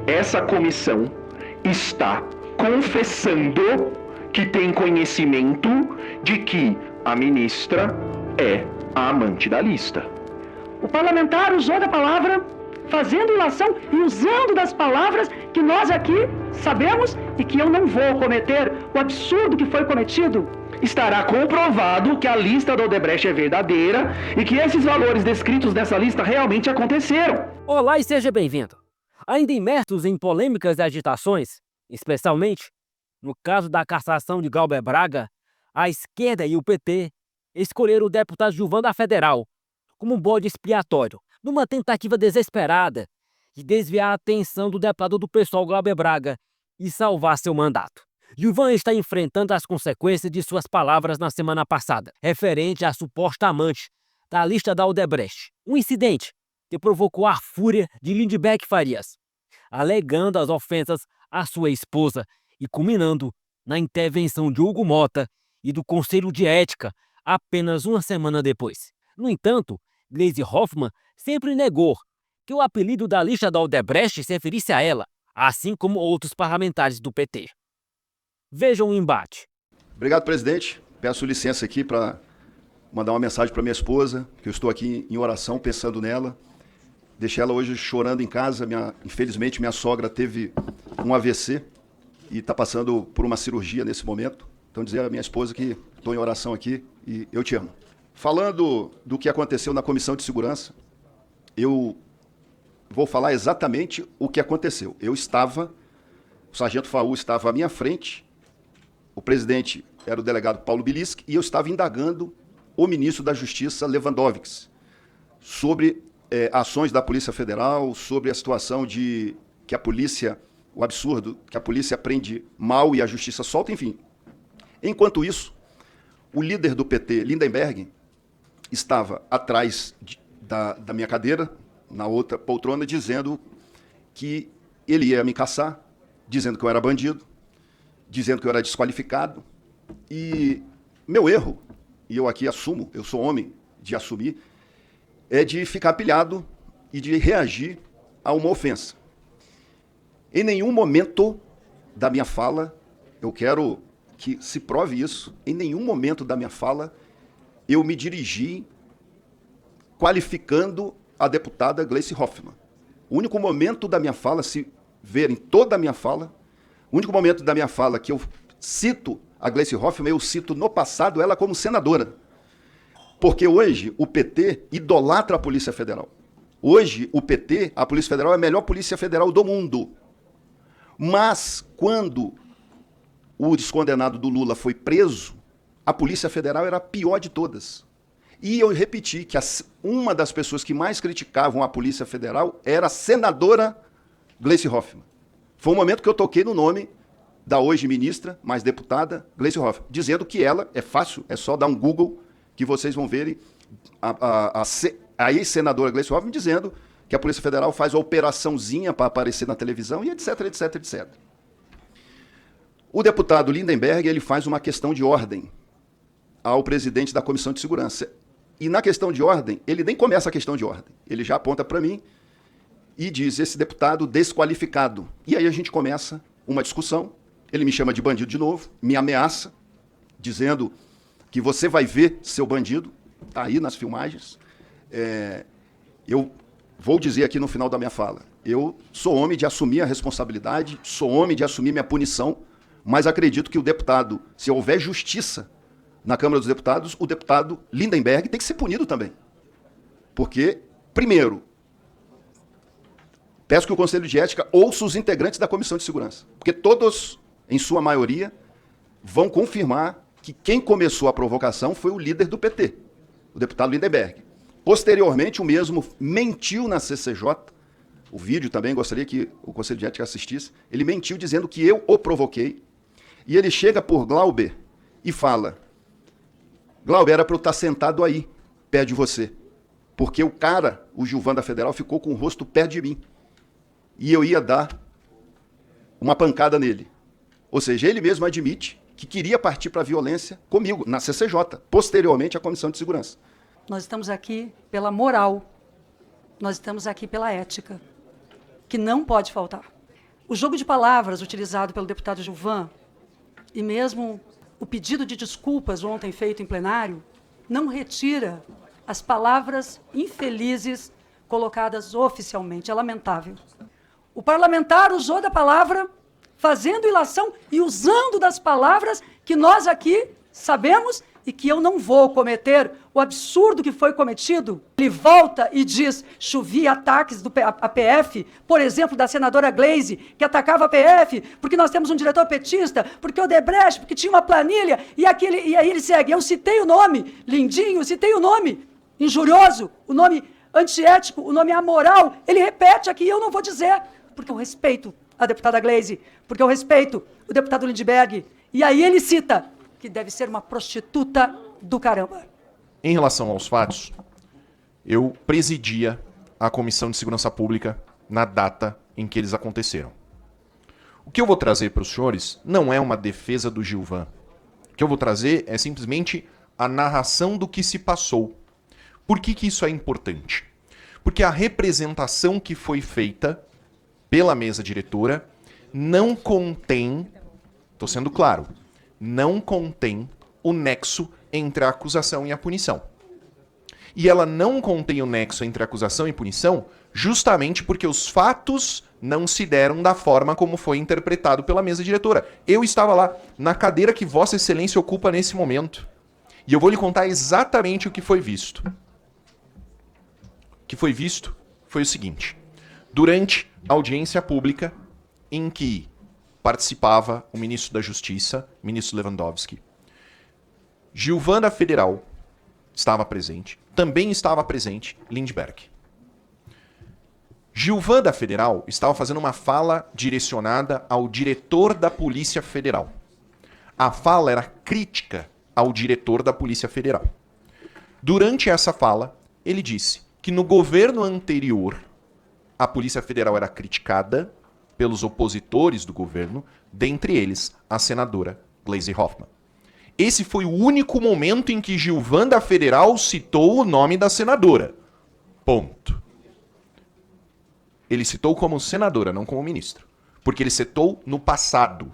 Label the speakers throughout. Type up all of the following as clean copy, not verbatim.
Speaker 1: essa comissão está confessando que tem conhecimento de que a ministra é a amante da lista.
Speaker 2: O parlamentar usou da palavra, fazendo ilação e usando das palavras que nós aqui sabemos e que eu não vou cometer o absurdo que foi cometido.
Speaker 1: Estará comprovado que a lista da Odebrecht é verdadeira e que esses valores descritos nessa lista realmente aconteceram.
Speaker 3: Olá e seja bem-vindo. Ainda imersos em polêmicas e agitações, especialmente no caso da cassação de Glauber Braga, a esquerda e o PT escolheram o deputado Gilvan da Federal como um bode expiatório, numa tentativa desesperada de desviar a atenção do deputado do PSOL Glauber Braga e salvar seu mandato. Gilvan está enfrentando as consequências de suas palavras na semana passada, referente à suposta amante da lista da Odebrecht. Um incidente que provocou a fúria de Lindbergh Farias, alegando as ofensas à sua esposa e culminando na intervenção de Hugo Mota e do Conselho de Ética apenas uma semana depois. No entanto, Gleisi Hoffmann sempre negou que o apelido da lista da Odebrecht se referisse a ela, assim como outros parlamentares do PT. Vejam o embate.
Speaker 4: Obrigado, presidente. Peço licença aqui para mandar uma mensagem para minha esposa, que eu estou aqui em oração pensando nela. Deixei ela hoje chorando em casa. Infelizmente, minha sogra teve um AVC e está passando por uma cirurgia nesse momento. Então, dizer à minha esposa que estou em oração aqui e eu te amo. Falando do que aconteceu na Comissão de Segurança, eu vou falar exatamente o que aconteceu. O sargento Faú estava à minha frente, o presidente era o delegado Paulo Bilisque, e eu estava indagando o ministro da Justiça, Lewandowski, sobre ações da Polícia Federal, sobre a situação de que a polícia, o absurdo, que a polícia prende mal e a Justiça solta, enfim. Enquanto isso, o líder do PT, Lindbergh, estava atrás da minha cadeira, na outra poltrona, dizendo que ele ia me caçar, dizendo que eu era bandido, dizendo que eu era desqualificado. E meu erro, e eu aqui assumo, eu sou homem de assumir, é de ficar pilhado e de reagir a uma ofensa. Em nenhum momento da minha fala, eu quero que se prove isso, em nenhum momento da minha fala eu me dirigi qualificando a deputada Gleisi Hoffmann. O único momento da minha fala, se ver em toda a minha fala, o único momento da minha fala que eu cito a Gleisi Hoffmann, eu cito no passado ela como senadora. Porque hoje o PT idolatra a Polícia Federal. Hoje o PT, a Polícia Federal, é a melhor Polícia Federal do mundo. Mas quando o descondenado do Lula foi preso, a Polícia Federal era a pior de todas. E eu repeti que uma das pessoas que mais criticavam a Polícia Federal era a senadora Gleisi Hoffmann. Foi um momento que eu toquei no nome da hoje ministra, mais deputada, Gleisi Hoffmann, dizendo que ela, é fácil, é só dar um Google que vocês vão verem a ex-senadora Gleisi Hoffmann dizendo que a Polícia Federal faz a operaçãozinha para aparecer na televisão e etc, etc, etc. O deputado Lindbergh, ele faz uma questão de ordem ao presidente da Comissão de Segurança. E na questão de ordem, ele nem começa a questão de ordem. Ele já aponta para mim e diz, esse deputado desqualificado. E aí a gente começa uma discussão, ele me chama de bandido de novo, me ameaça, dizendo que você vai ver seu bandido, está aí nas filmagens. Eu vou dizer aqui no final da minha fala, eu sou homem de assumir a responsabilidade, sou homem de assumir minha punição, mas acredito que o deputado, se houver justiça na Câmara dos Deputados, o deputado Lindbergh tem que ser punido também. Porque, primeiro, peço que o Conselho de Ética ouça os integrantes da Comissão de Segurança. Porque todos, em sua maioria, vão confirmar que quem começou a provocação foi o líder do PT, o deputado Lindbergh. Posteriormente, o mesmo mentiu na CCJ, o vídeo também gostaria que o Conselho de Ética assistisse, ele mentiu dizendo que eu o provoquei, e ele chega por Glauber e fala, Glauber, era para eu estar sentado aí, perto de você, porque o cara, o Gilvan da Federal, ficou com o rosto perto de mim, e eu ia dar uma pancada nele. Ou seja, ele mesmo admite que queria partir para a violência comigo, na CCJ, posteriormente à Comissão de Segurança.
Speaker 5: Nós estamos aqui pela moral, nós estamos aqui pela ética, que não pode faltar. O jogo de palavras utilizado pelo deputado Gilvan e mesmo o pedido de desculpas ontem feito em plenário não retira as palavras infelizes colocadas oficialmente. É lamentável. O parlamentar usou da palavra fazendo ilação e usando das palavras que nós aqui sabemos e que eu não vou cometer o absurdo que foi cometido. Ele volta e diz, chovia ataques do APF, por exemplo, da senadora Gleisi, que atacava a PF, porque nós temos um diretor petista, porque o Odebrecht, porque tinha uma planilha, e aí ele segue. Eu citei o nome lindinho, citei o nome injurioso, o nome antiético, o nome amoral. Ele repete aqui e eu não vou dizer, porque eu respeito a deputada Gleisi, porque eu respeito o deputado Lindbergh. E aí ele cita que deve ser uma prostituta do caramba.
Speaker 6: Em relação aos fatos, eu presidia a Comissão de Segurança Pública na data em que eles aconteceram. O que eu vou trazer para os senhores não é uma defesa do Gilvan. O que eu vou trazer é simplesmente a narração do que se passou. Por que isso é importante? Porque a representação que foi feita pela mesa diretora não contém, estou sendo claro, não contém o nexo entre a acusação e a punição. E ela não contém o nexo entre a acusação e punição justamente porque os fatos não se deram da forma como foi interpretado pela mesa diretora. Eu estava lá, na cadeira que Vossa Excelência ocupa nesse momento. E eu vou lhe contar exatamente o que foi visto. O que foi visto foi o seguinte. Durante a audiência pública em que participava o ministro da Justiça, ministro Lewandowski, Gilvan da Federal estava presente, também estava presente Lindbergh. Gilvan da Federal estava fazendo uma fala direcionada ao diretor da Polícia Federal. A fala era crítica ao diretor da Polícia Federal. Durante essa fala, ele disse que no governo anterior, a Polícia Federal era criticada pelos opositores do governo, dentre eles a senadora Gleisi Hoffmann. Esse foi o único momento em que Gilvan da Federal citou o nome da senadora. Ponto. Ele citou como senadora, não como ministro. Porque ele citou no passado.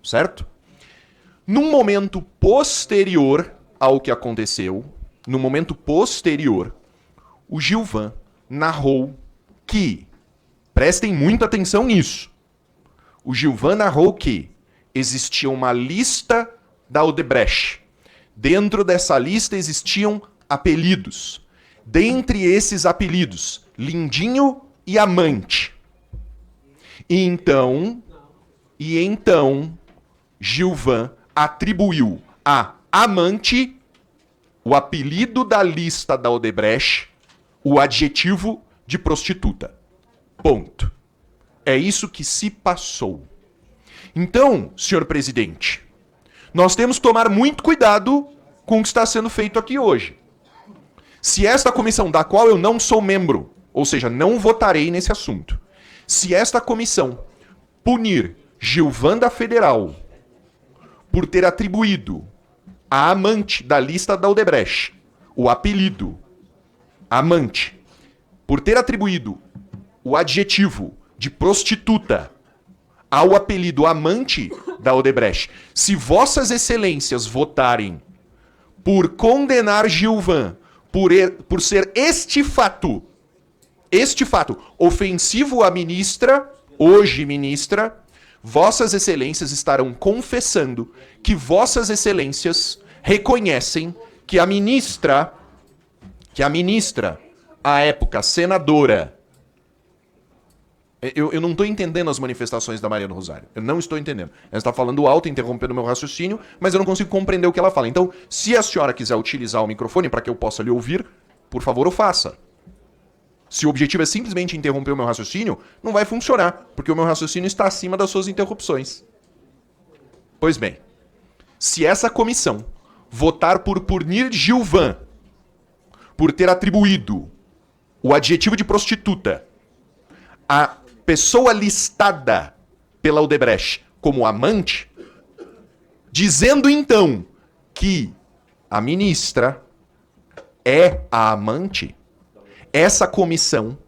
Speaker 6: Certo? Num momento posterior ao que aconteceu, no momento posterior, o Gilvan narrou que, prestem muita atenção nisso, o Gilvan narrou que existia uma lista da Odebrecht. Dentro dessa lista existiam apelidos. Dentre esses apelidos, Lindinho e Amante. E então, Gilvan atribuiu a Amante o apelido da lista da Odebrecht, o adjetivo de prostituta. Ponto. É isso que se passou. Então, senhor presidente, nós temos que tomar muito cuidado com o que está sendo feito aqui hoje. Se esta comissão, da qual eu não sou membro, ou seja, não votarei nesse assunto, se esta comissão punir Gilvan da Federal por ter atribuído a amante da lista da Odebrecht o apelido amante, por ter atribuído o adjetivo de prostituta ao apelido amante da Odebrecht, se vossas excelências votarem por condenar Gilvan por ser este fato ofensivo à ministra, hoje ministra, vossas excelências estarão confessando que vossas excelências reconhecem que a ministra, à época senadora, eu não estou entendendo as manifestações da Maria do Rosário. Eu não estou entendendo. Ela está falando alto, interrompendo meu raciocínio, mas eu não consigo compreender o que ela fala. Então, se a senhora quiser utilizar o microfone para que eu possa lhe ouvir, por favor, o faça. Se o objetivo é simplesmente interromper o meu raciocínio, não vai funcionar, porque o meu raciocínio está acima das suas interrupções. Pois bem, se essa comissão votar por punir Gilvan por ter atribuído o adjetivo de prostituta a pessoa listada pela Odebrecht como amante, dizendo então que a ministra é a amante, essa comissão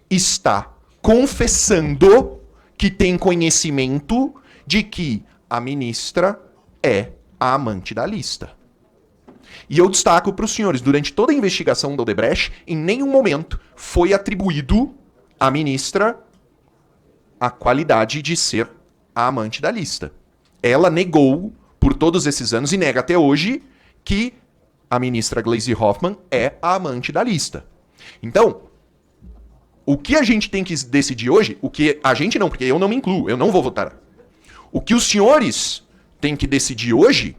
Speaker 6: está confessando que tem conhecimento de que a ministra é a amante da lista. E eu destaco para os senhores, durante toda a investigação da Odebrecht, em nenhum momento foi atribuído à ministra a qualidade de ser a amante da lista. Ela negou por todos esses anos e nega até hoje que a ministra Gleisi Hoffmann é a amante da lista. Então, o que a gente tem que decidir hoje, o que a gente não, porque eu não me incluo, eu não vou votar. O que os senhores têm que decidir hoje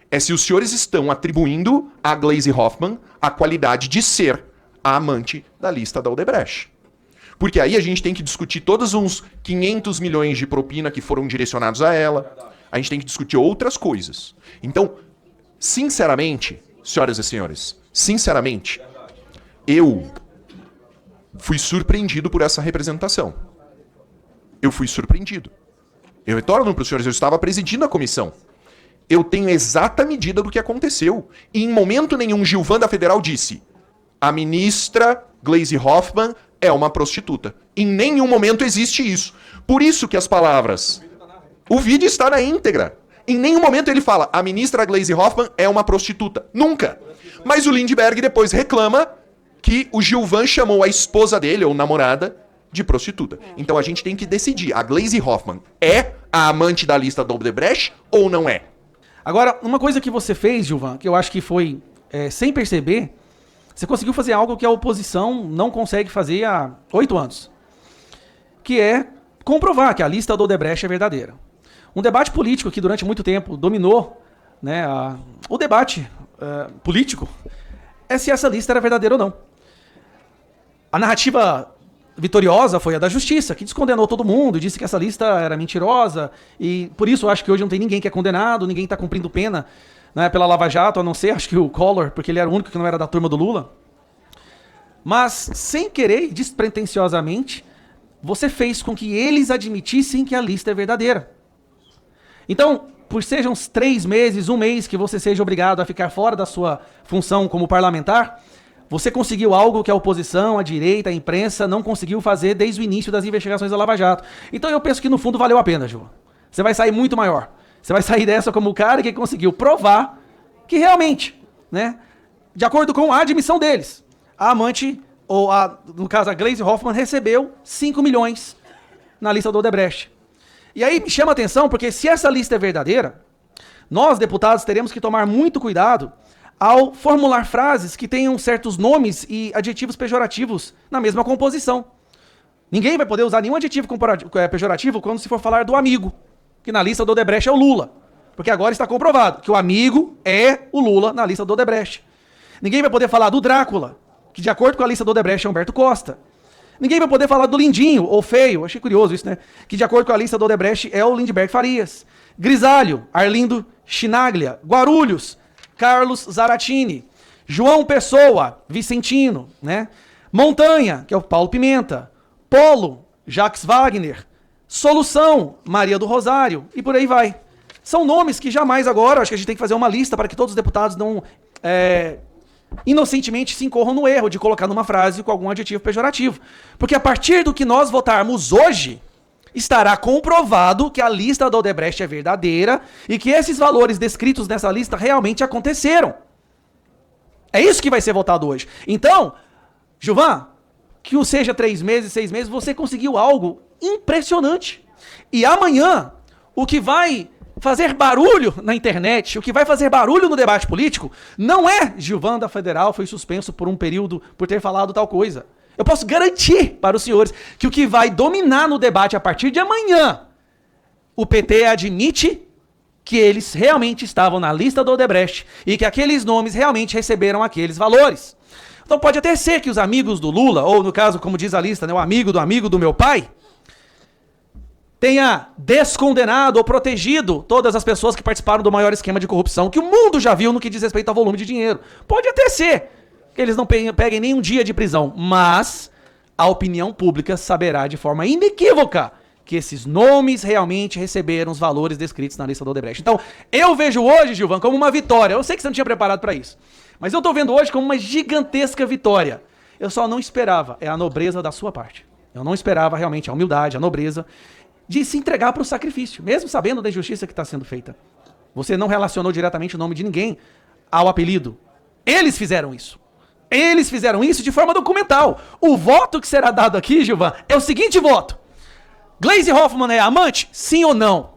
Speaker 6: é se os senhores estão atribuindo a Gleisi Hoffmann a qualidade de ser a amante da lista da Odebrecht. Porque aí a gente tem que discutir todos uns 500 milhões de propina que foram direcionados a ela. A gente tem que discutir outras coisas. Então, sinceramente, senhoras e senhores, sinceramente, eu fui surpreendido por essa representação. Eu fui surpreendido. Eu retorno para os senhores, eu estava presidindo a comissão. Eu tenho exata medida do que aconteceu. E em momento nenhum, Gilvan da Federal disse: a ministra Gleisi Hoffmann é uma prostituta. Em nenhum momento existe isso. Por isso que as palavras... O vídeo está na íntegra. Em nenhum momento ele fala: a ministra Gleisi Hoffmann é uma prostituta. Nunca. Mas o Lindbergh depois reclama que o Gilvan chamou a esposa dele, ou namorada, de prostituta. Então a gente tem que decidir. A Gleisi Hoffmann é a amante da lista da Odebrecht ou não é?
Speaker 7: Agora, uma coisa que você fez, Gilvan, que eu acho que foi sem perceber, você conseguiu fazer algo que a oposição não consegue fazer há 8 anos. Que é comprovar que a lista da Odebrecht é verdadeira. Um debate político que durante muito tempo dominou, né, o debate político é se essa lista era verdadeira ou não. A narrativa vitoriosa foi a da justiça, que descondenou todo mundo, disse que essa lista era mentirosa, e por isso eu acho que hoje não tem ninguém que é condenado, ninguém está cumprindo pena, né, pela Lava Jato, a não ser, acho que o Collor, porque ele era o único que não era da turma do Lula. Mas, sem querer e despretensiosamente, você fez com que eles admitissem que a lista é verdadeira. Então, por sejam uns 3 meses, 1 mês que você seja obrigado a ficar fora da sua função como parlamentar, você conseguiu algo que a oposição, a direita, a imprensa não conseguiu fazer desde o início das investigações da Lava Jato. Então eu penso que no fundo valeu a pena, Ju. Você vai sair muito maior. Você vai sair dessa como o cara que conseguiu provar que realmente, né, de acordo com a admissão deles, a amante, ou no caso a Gleisi Hoffmann, recebeu 5 milhões na lista do Odebrecht. E aí me chama a atenção, porque se essa lista é verdadeira, nós, deputados, teremos que tomar muito cuidado ao formular frases que tenham certos nomes e adjetivos pejorativos na mesma composição. Ninguém vai poder usar nenhum adjetivo pejorativo quando se for falar do amigo, que na lista do Odebrecht é o Lula. Porque agora está comprovado que o amigo é o Lula na lista do Odebrecht. Ninguém vai poder falar do Drácula, que de acordo com a lista do Odebrecht é Humberto Costa. Ninguém vai poder falar do Lindinho, ou Feio, achei curioso isso, né? Que de acordo com a lista do Odebrecht é o Lindbergh Farias. Grisalho, Arlindo Chinaglia. Guarulhos, Carlos Zaratini. João Pessoa, Vicentino, né? Montanha, que é o Paulo Pimenta. Polo, Jacques Wagner. Solução, Maria do Rosário. E por aí vai. São nomes que jamais agora, acho que a gente tem que fazer uma lista para que todos os deputados não inocentemente se incorram no erro de colocar numa frase com algum adjetivo pejorativo. Porque a partir do que nós votarmos hoje, estará comprovado que a lista da Odebrecht é verdadeira e que esses valores descritos nessa lista realmente aconteceram. É isso que vai ser votado hoje. Então, Gilvan, que seja 3 meses, 6 meses, você conseguiu algo impressionante. E amanhã, o que vai fazer barulho na internet, o que vai fazer barulho no debate político, não é Gilvan da Federal foi suspenso por um período por ter falado tal coisa. Eu posso garantir para os senhores que o que vai dominar no debate a partir de amanhã, o PT admite que eles realmente estavam na lista do Odebrecht e que aqueles nomes realmente receberam aqueles valores. Então pode até ser que os amigos do Lula, ou no caso, como diz a lista, né, o amigo do meu pai, tenha descondenado ou protegido todas as pessoas que participaram do maior esquema de corrupção que o mundo já viu no que diz respeito ao volume de dinheiro. Pode até ser que eles não peguem nenhum dia de prisão, mas a opinião pública saberá de forma inequívoca que esses nomes realmente receberam os valores descritos na lista do Odebrecht. Então, eu vejo hoje, Gilvan, como uma vitória. Eu sei que você não tinha preparado para isso, mas eu estou vendo hoje como uma gigantesca vitória. Eu só não esperava, a nobreza da sua parte. Eu não esperava realmente a humildade, a nobreza de se entregar para o sacrifício, mesmo sabendo da injustiça que está sendo feita. Você não relacionou diretamente o nome de ninguém ao apelido. Eles fizeram isso. Eles fizeram isso de forma documental. O voto que será dado aqui, Gilvan, é o seguinte voto. Gleisi Hoffmann é amante? Sim ou não?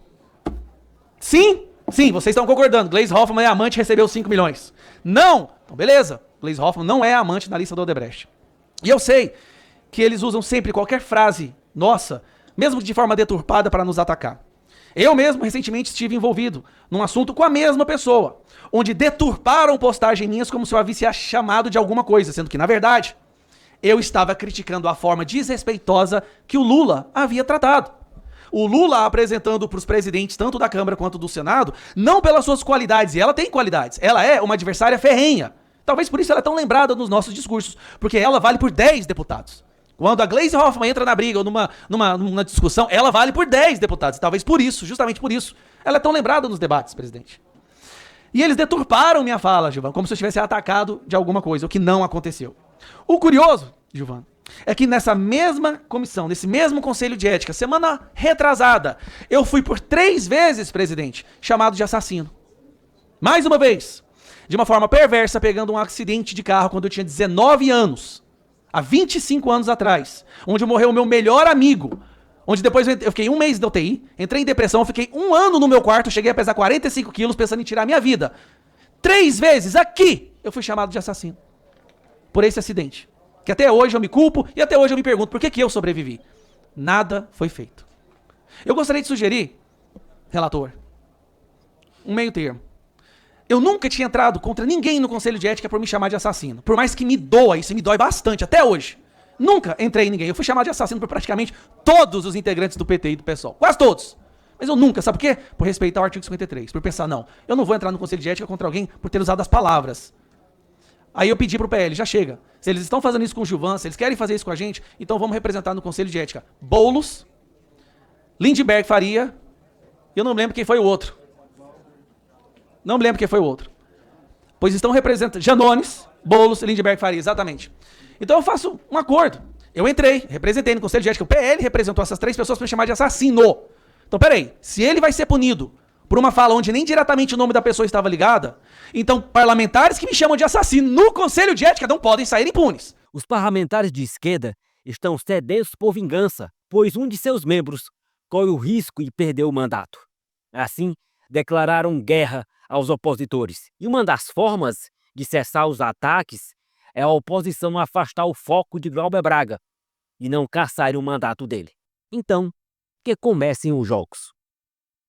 Speaker 7: Sim? Sim, vocês estão concordando. Gleisi Hoffmann é amante e recebeu 5 milhões. Não? Então beleza. Gleisi Hoffmann não é amante na lista do Odebrecht. E eu sei que eles usam sempre qualquer frase nossa, mesmo de forma deturpada, para nos atacar. Eu mesmo, recentemente, estive envolvido num assunto com a mesma pessoa, onde deturparam postagens minhas como se eu havia chamado de alguma coisa, sendo que, na verdade, eu estava criticando a forma desrespeitosa que o Lula havia tratado. O Lula apresentando para os presidentes, tanto da Câmara quanto do Senado, não pelas suas qualidades, e ela tem qualidades, ela é uma adversária ferrenha. Talvez por isso ela é tão lembrada nos nossos discursos, porque ela vale por 10 deputados. Quando a Gleisi Hoffmann entra na briga ou numa discussão, ela vale por 10 deputados. E talvez por isso, justamente por isso, ela é tão lembrada nos debates, presidente. E eles deturparam minha fala, Gilvan, como se eu tivesse atacado de alguma coisa, o que não aconteceu. O curioso, Gilvan, é que nessa mesma comissão, nesse mesmo conselho de ética, semana retrasada, eu fui por 3 vezes, presidente, chamado de assassino. Mais uma vez, de uma forma perversa, pegando um acidente de carro quando eu tinha 19 anos. Há 25 anos atrás, onde morreu o meu melhor amigo, onde depois eu fiquei 1 mês da UTI, entrei em depressão, fiquei 1 ano no meu quarto, cheguei a pesar 45 quilos pensando em tirar a minha vida. 3 vezes aqui eu fui chamado de assassino por esse acidente, que até hoje eu me culpo e até hoje eu me pergunto por que eu sobrevivi. Nada foi feito. Eu gostaria de sugerir, relator, um meio termo. Eu nunca tinha entrado contra ninguém no Conselho de Ética por me chamar de assassino. Por mais que me doa, isso me dói bastante, até hoje. Nunca entrei em ninguém. Eu fui chamado de assassino por praticamente todos os integrantes do PT e do PSOL. Quase todos. Mas eu nunca, sabe por quê? Por respeitar o artigo 53. Por pensar, não, eu não vou entrar no Conselho de Ética contra alguém por ter usado as palavras. Aí eu pedi pro PL, já chega. Se eles estão fazendo isso com o Gilvan, se eles querem fazer isso com a gente, então vamos representar no Conselho de Ética Boulos, Lindbergh Faria, e eu não lembro quem foi o outro. Não me lembro quem foi o outro. Pois estão representando Janones, Boulos e Lindbergh Faria, exatamente. Então eu faço um acordo. Eu entrei, representei no Conselho de Ética, o PL representou essas 3 pessoas para me chamar de assassino. Então peraí, se ele vai ser punido por uma fala onde nem diretamente o nome da pessoa estava ligada, então parlamentares que me chamam de assassino no Conselho de Ética não podem sair impunes.
Speaker 3: Os parlamentares de esquerda estão sedentos por vingança, pois um de seus membros corre o risco de perder o mandato. Assim, declararam guerra aos opositores. E uma das formas de cessar os ataques é a oposição afastar o foco de Glauber Braga e não caçarem o mandato dele. Então, que comecem os jogos.